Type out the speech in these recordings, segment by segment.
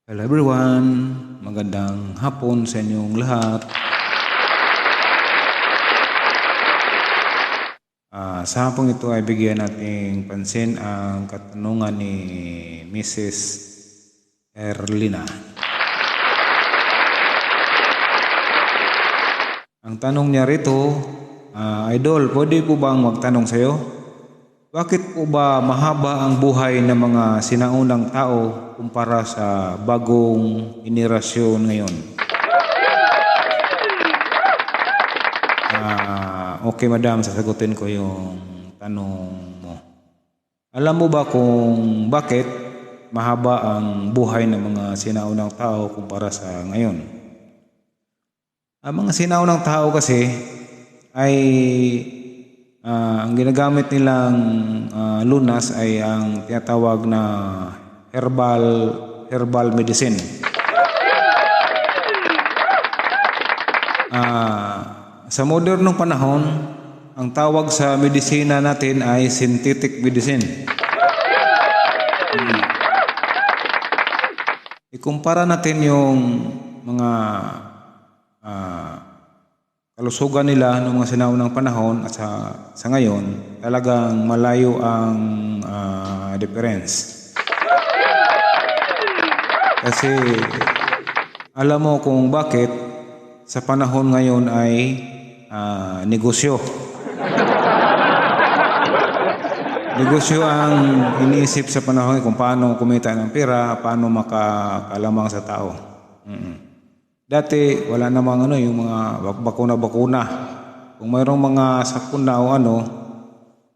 Hello everyone, magandang hapon sa inyong lahat. Sa hapong ito ay bigyan nating pansin ang katanungan ni Mrs. Erlina. Ang tanong niya rito, Idol, pwede po bang magtanong sa'yo? Bakit po ba mahaba ang buhay ng mga sinaunang tao kumpara sa bagong henerasyon ngayon? Okay madam, sasagutin ko yung tanong mo. Alam mo ba kung bakit mahaba ang buhay ng mga sinaunang tao kumpara sa ngayon? Ang mga sinaunang tao kasi ay ang ginagamit nilang lunas ay ang tinatawag na herbal medicine. Sa modernong panahon, ang tawag sa medisina natin ay synthetic medicine. Ikumpara natin yung mga kalusugan nila noong mga sinaunang panahon at sa ngayon, talagang malayo ang difference. Kasi alam mo kung bakit sa panahon ngayon ay negosyo. Negosyo ang iniisip sa panahon kung paano kumita ng pera, paano makakalamang sa tao. Dati wala namang yung mga bakuna-bakuna. Kung mayroong mga sakuna o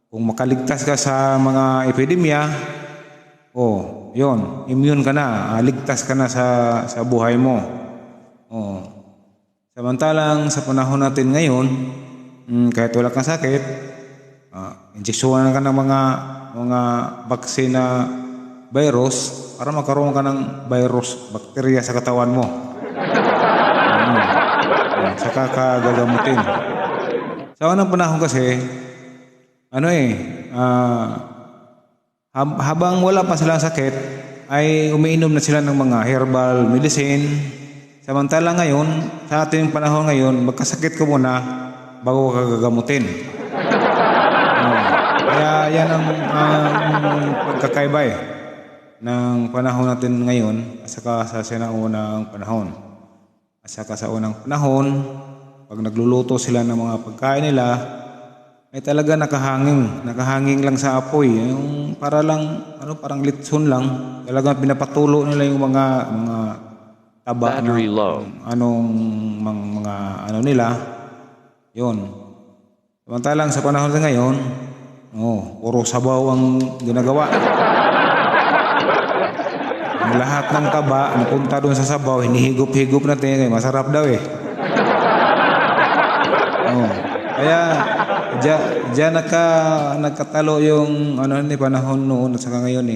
kung makaligtas ka sa mga epidemya, yon, immune ka na, ligtas ka na sa buhay mo. Samantalang sa panahon natin ngayon, kahit wala kang sakit, injeksyonan ka ng mga vaccine na virus para magkaroon ka ng virus, bakterya sa katawan mo. Saka ka gagamutin. Sa unang panahon kasi, habang wala pa silang sakit, ay umiinom na sila ng mga herbal medicine. Samantala ngayon, sa ating panahon ngayon, magkasakit ka muna bago ka gagamutin. Kaya yan ang pagkakaiba ng panahon natin ngayon at saka sa sinaunang panahon. At saka sa unang panahon, pag nagluluto sila ng mga pagkain nila, ay talaga nakahanging lang sa apoy. Yung parang litson lang. Talagang pinapatulo nila yung mga taba na nila. Yun. Samantalang sa panahon na ngayon, puro sabaw ang ginagawa. Lahat ng taba napunta doon sa sabaw, hinihigop-higop natin, masarap daw Kaya diyan nagkatalo yung panahon noon at saka ngayon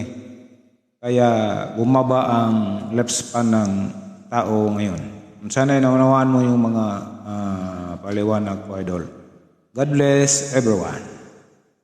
Kaya bumaba ang lifespan ng tao ngayon. Sana naunawaan mo yung mga paliwanag ko, Idol. God bless everyone.